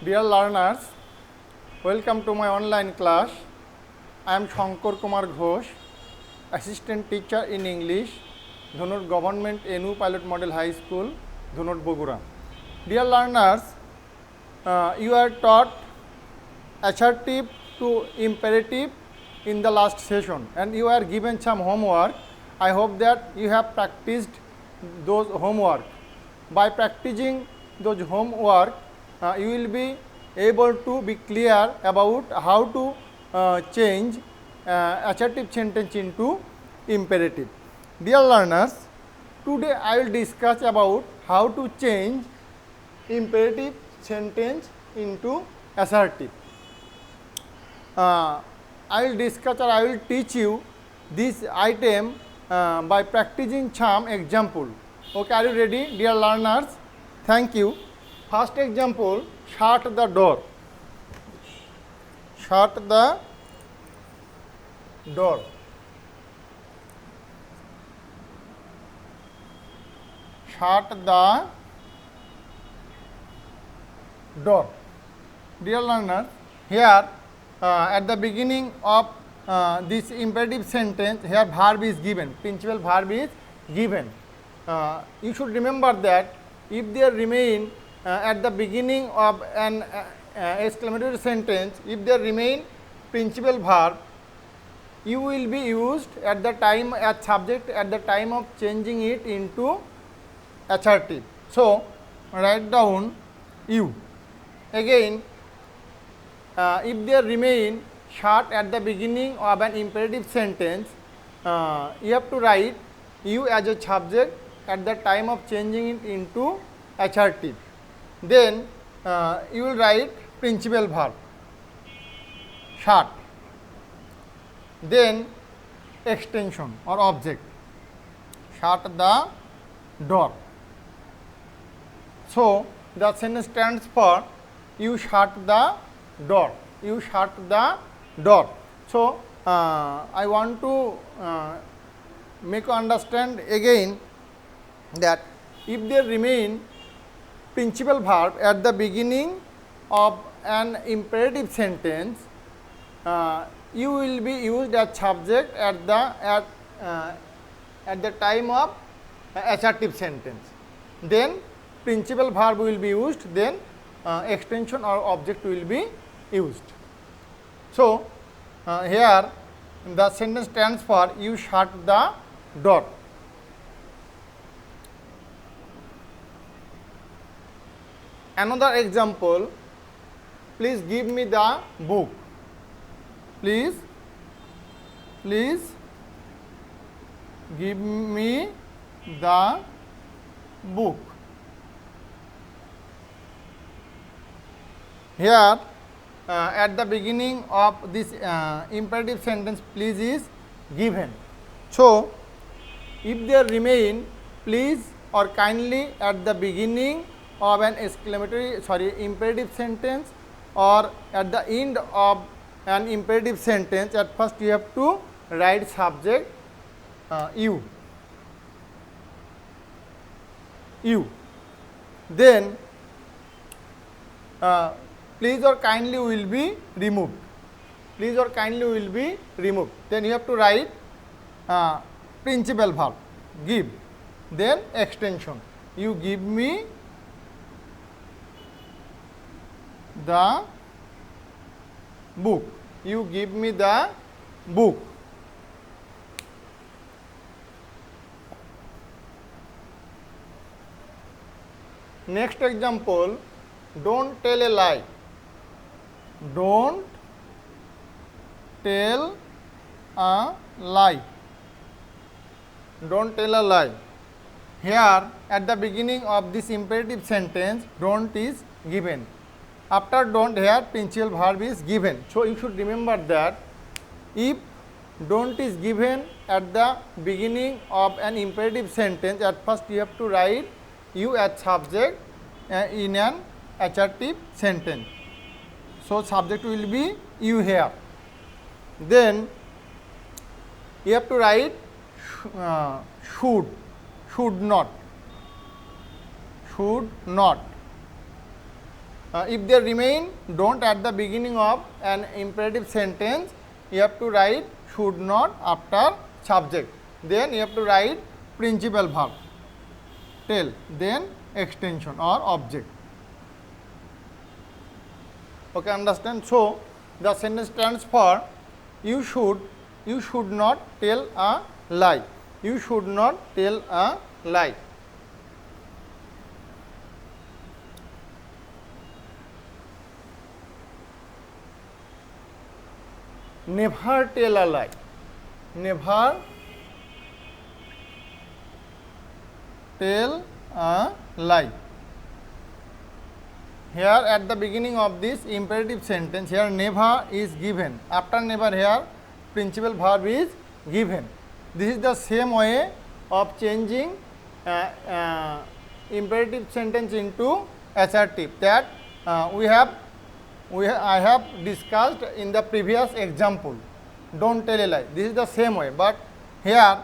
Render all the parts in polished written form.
Dear learners, welcome to my online class. I am Shankar Kumar Ghosh, Assistant Teacher in English, Dhunur Government NU Pilot Model High School, Dhunur Bogura. Dear learners, you are taught assertive to imperative in the last session and you are given some homework. I hope that you have practiced those homework. By practicing those homework, you will be able to be clear about how to change assertive sentence into imperative. Dear learners, today I will discuss about how to change imperative sentence into assertive. I will discuss or I will teach you this item by practicing some example. Okay, are you ready, dear learners? Thank you. First example, shut the door. Shut the door. Shut the door. Dear learners, here at the beginning of this imperative sentence, here verb is given, principal verb is given. You should remember that if there remain at the beginning of an exclamatory sentence, if there remain principal verb, you will be used at the time as subject at the time of changing it into assertive. So, write down you. Again, if there remain shut at the beginning of an imperative sentence, you have to write you as a subject at the time of changing it into assertive. Then you will write principal verb, shut. Then extension or object, shut the door. So, the sentence stands for you shut the door. You shut the door. So, I want to make you understand again that if there remain principal verb at the beginning of an imperative sentence, you will be used as subject at the time of assertive sentence. Then principal verb will be used, then extension or object will be used. So, here the sentence stands for you shut the door. Another example, please give me the book. Please give me the book. Here at the beginning of this imperative sentence, please is given. So, if there remain please or kindly at the beginning of an imperative sentence or at the end of an imperative sentence, at first you have to write subject you. Then please or kindly will be removed. Please or kindly will be removed. Then you have to write principal verb, give. Then extension. You give me the book. You give me the book. Next example, don't tell a lie. Don't tell a lie. Don't tell a lie. Here at the beginning of this imperative sentence, don't is given. After don't, here principal verb is given. So, you should remember that if don't is given at the beginning of an imperative sentence, at first you have to write you as subject in an assertive sentence. So, subject will be you here. Then you have to write should not. If they remain don't at the beginning of an imperative sentence, you have to write should not after subject. Then you have to write principal verb, tell, then extension or object. Okay, understand? So the sentence stands for you should not tell a lie. You should not tell a lie. Never tell a lie. Never tell a lie. Here at the beginning of this imperative sentence, here never is given. After never, here principal verb is given. This is the same way of changing imperative sentence into assertive that I have discussed in the previous example. Don't tell a lie. This is the same way, but here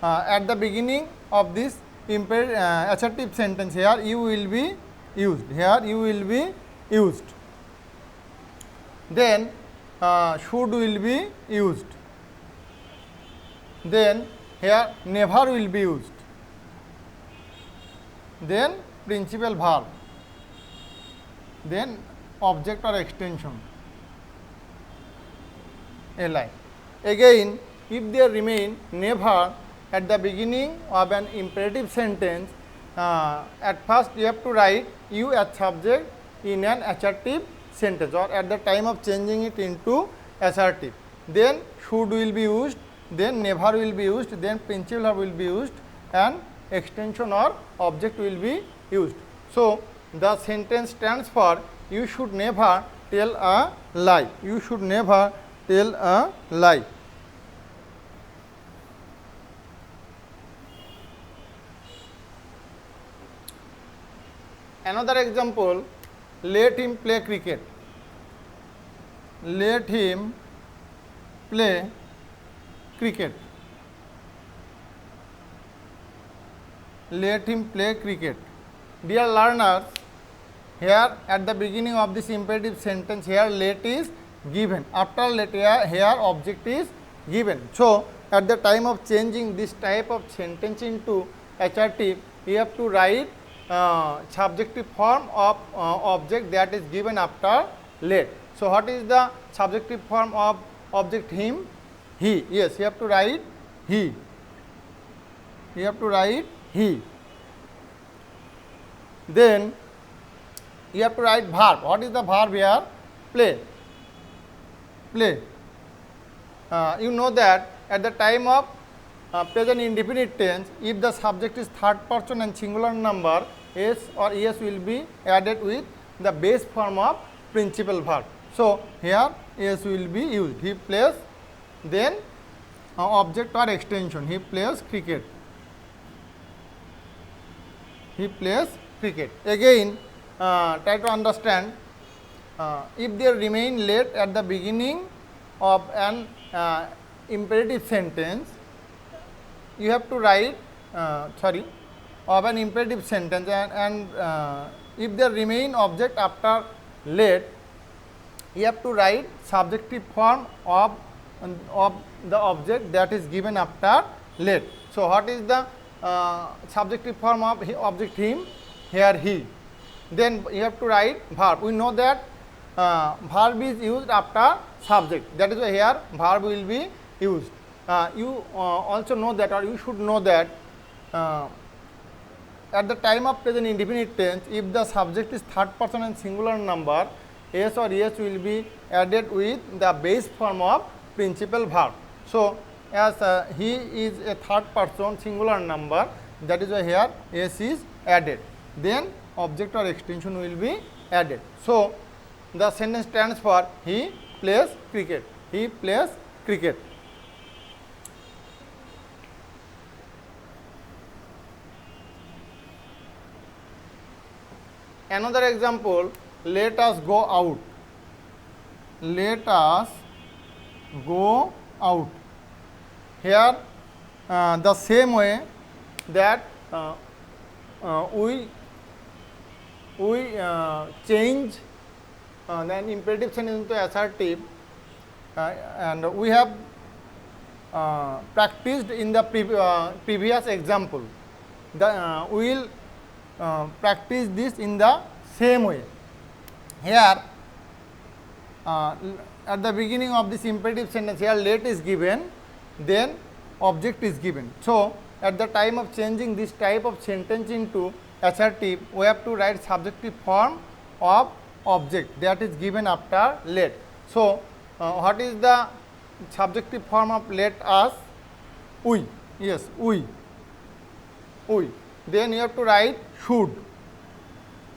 at the beginning of this assertive sentence, here you will be used. Here you will be used. Then should will be used. Then here never will be used. Then principal verb. Then object or extension. A lie. Again, if there remain never at the beginning of an imperative sentence, at first you have to write you as subject in an assertive sentence or at the time of changing it into assertive. Then should will be used, then never will be used, then principal verb will be used and extension or object will be used. So the sentence stands for you should never tell a lie. You should never tell a lie. Another example, let him play cricket. Let him play cricket. Let him play cricket. Dear learners, here at the beginning of this imperative sentence, here let is given. After let, here object is given. So at the time of changing this type of sentence into assertive, you have to write subjective form of object that is given after let. So what is the subjective form of object him? He. Yes, you have to write he. You have to write he. Then you have to write verb. What is the verb here? Play. Play. You know that at the time of present indefinite tense, if the subject is third person and singular number, s or es will be added with the base form of principal verb. So here s will be used. He plays, then object or extension. He plays cricket. He plays cricket. Again, try to understand. If there remain let at the beginning of an imperative sentence, you have to write of an imperative sentence and if there remain object after let, you have to write subjective form of the object that is given after let. So what is the subjective form of object him? Here he. Then you have to write verb. We know that verb is used after subject. That is why here verb will be used. You also know that, or you should know that at the time of present indefinite tense, if the subject is third person and singular number, s or es will be added with the base form of principal verb. So as he is a third person singular number, that is why here s is added. Then object or extension will be added. So the sentence stands for he plays cricket. He plays cricket. Another example, let us go out. Let us go out. Here the same way that we we change then imperative sentence into assertive, and we have practiced in the previous example. We will practice this in the same way. Here at the beginning of this imperative sentence, here let is given, then object is given. So at the time of changing this type of sentence into assertive, we have to write subjective form of object that is given after let. So what is the subjective form of let us? We. Yes, we. Then you have to write should.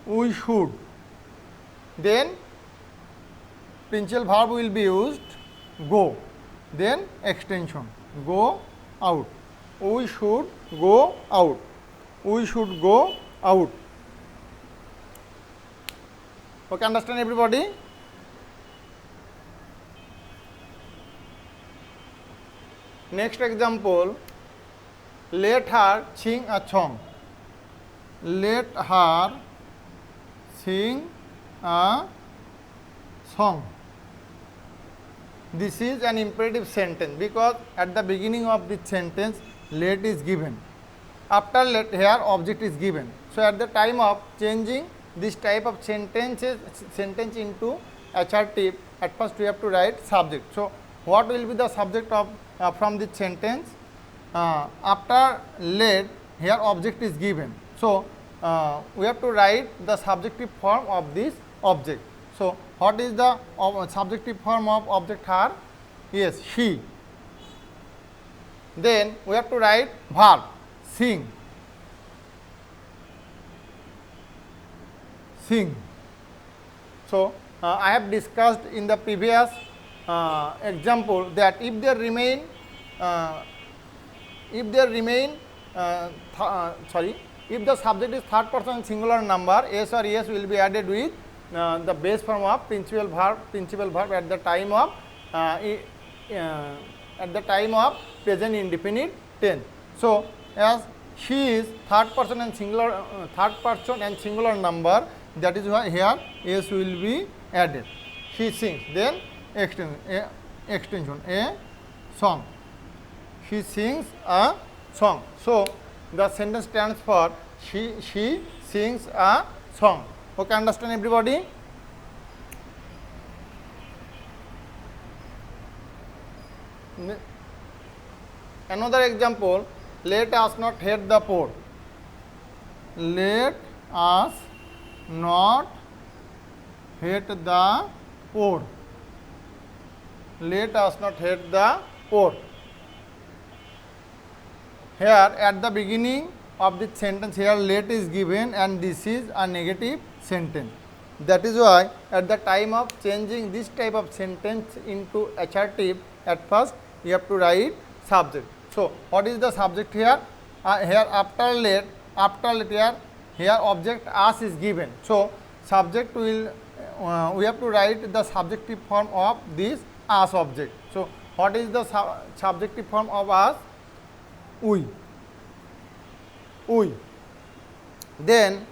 We should. Then principal verb will be used, go. Then extension, go out. We should go out. We should go out. Okay, understand everybody? Next example, let her sing a song. Let her sing a song. This is an imperative sentence because at the beginning of this sentence let is given. After let, here object is given. So at the time of changing this type of sentence into assertive, at first we have to write subject. So what will be the subject of from this sentence? After let, here object is given. So we have to write the subjective form of this object. So what is the subjective form of object her? Yes, she. Then we have to write verb, sing. Sing. So I have discussed in the previous example that if there remain if the subject is third person singular number, s or es will be added with the base form of principal verb at the time of present indefinite tense. So as she is third person and singular number, that is why here s will be added. She sings. Then extension, a song. She sings a song. So the sentence stands for she sings a song. Okay, understand everybody? Another example, let us not hate the poor. Let us not hate the poor. Let us not hate the poor. Here at the beginning of this sentence, here let is given and this is a negative sentence. That is why at the time of changing this type of sentence into assertive, at first you have to write subject. So what is the subject here? Here after let here object us is given. So subject will we have to write the subjective form of this us object. So what is the subjective form of us? We. Then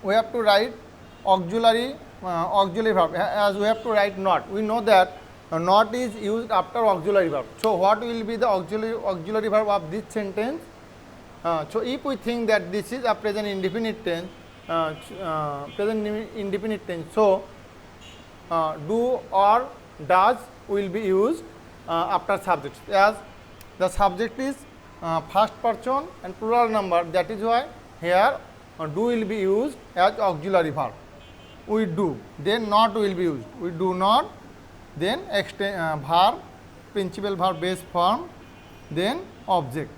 we have to write auxiliary verb, as we have to write not. We know that not is used after auxiliary verb. So what will be the auxiliary verb of this sentence? So if we think that this is a present indefinite tense, so do or does will be used after subject, as the subject is first person and plural number. That is why here do will be used as auxiliary verb. We do. Then not will be used. We do not. Then verb, principal verb base form. Then object,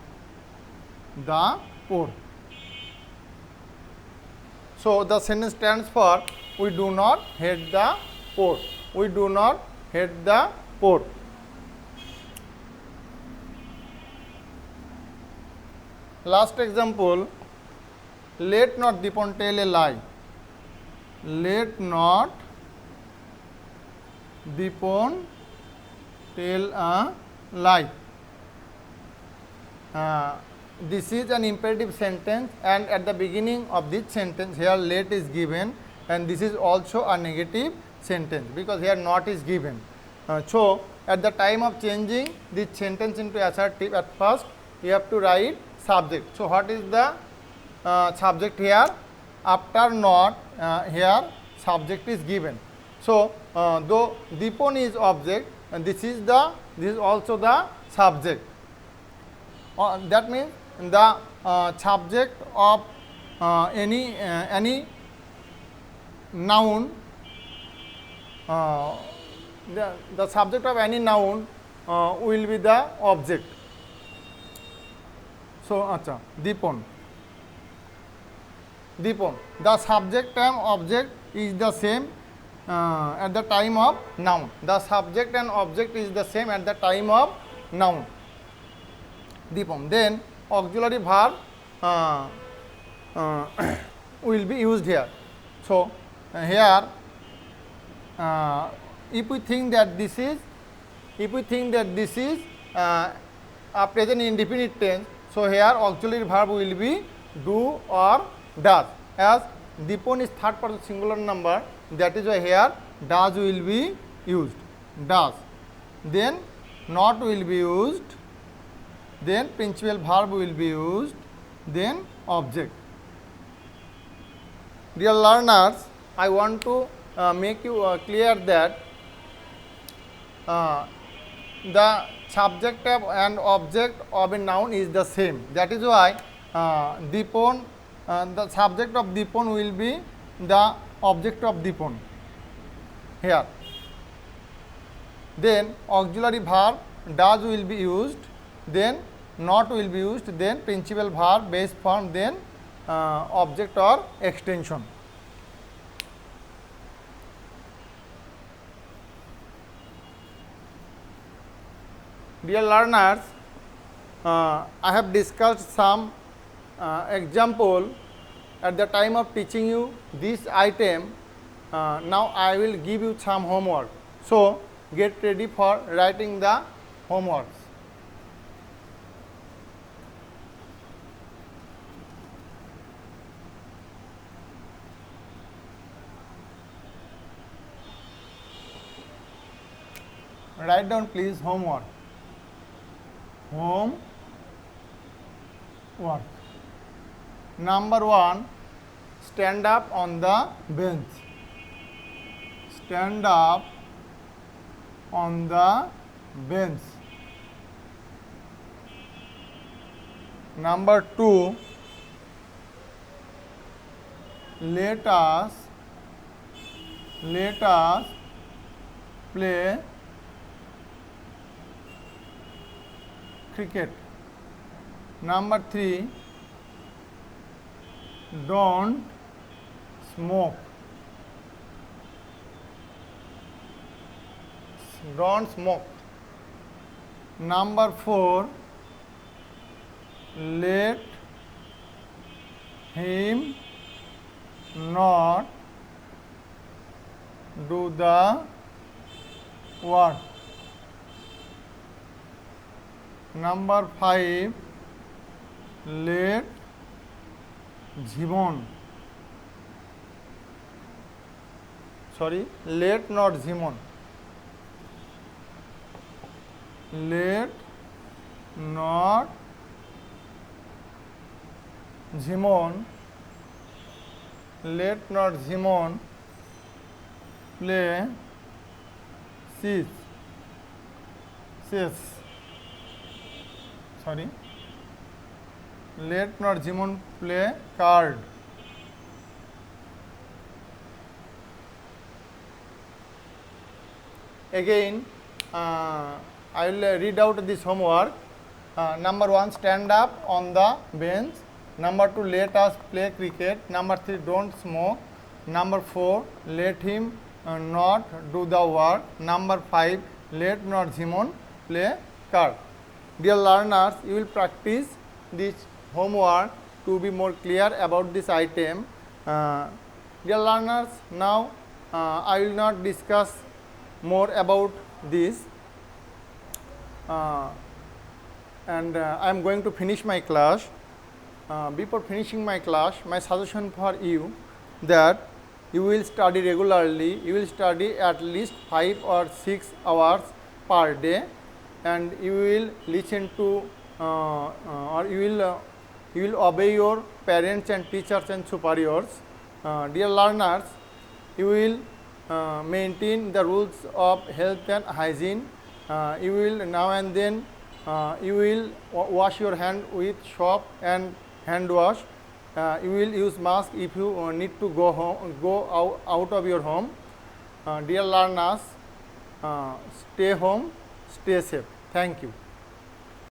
the poor. So the sentence stands for we do not hate the poor. We do not hate the poor. Last example, let not Dipon tell a lie. Let not Dipon tell a lie. this is an imperative sentence, and at the beginning of this sentence here let is given, and this is also a negative sentence because here not is given. So at the time of changing this sentence into assertive, at first you have to write subject. So what is the subject here? After not, here subject is given. So though Dipon is object, and this is also the subject. That means the subject of any noun, the subject of any noun will be the object. So acha, Dipon. The subject and object is the same at the time of noun. The subject and object is the same at the time of noun. Dipon. Then auxiliary verb will be used here. So here if we think that this is a present indefinite tense, so here auxiliary verb will be do or does. As Dipon is third person singular number, that is why here does will be used. Does. Then not will be used. Then principal verb will be used. Then object. Dear learners, I want to make you clear that the subject of and object of a noun is the same. That is why Dipon, the subject of Dipon will be the object of Dipon here. Then auxiliary verb does will be used, then not will be used, then principal verb base form, then object or extension. Dear learners, I have discussed some example at the time of teaching you this item. Now I will give you some homework. So get ready for writing the homeworks. Write down please homework. Homework. Number 1, stand up on the bench. Stand up on the bench. Number 2, let us play cricket. Number 3, don't smoke. Don't smoke. Number 4, let him not do the work. Number 5, let Jimon, let not Jimon, let not Jimon, let not Jimon play chess. Let not Jimon play card. Again, I will read out this homework. Number 1, stand up on the bench. Number 2, let us play cricket. Number 3, don't smoke. Number 4, let him not do the work. Number 5, let not Jimon play card. Dear learners, you will practice this homework to be more clear about this item. Dear learners, now I will not discuss more about this. and I am going to finish my class. Before finishing my class, my suggestion for you that you will study regularly. You will study at least 5 or 6 hours per day, and you will listen to or you will obey your parents and teachers and superiors. Dear learners, you will maintain the rules of health and hygiene. You will now and then you will wash your hand with soap and hand wash. You will use mask if you need to go out of your home. Dear learners, stay home, stay safe. Thank you.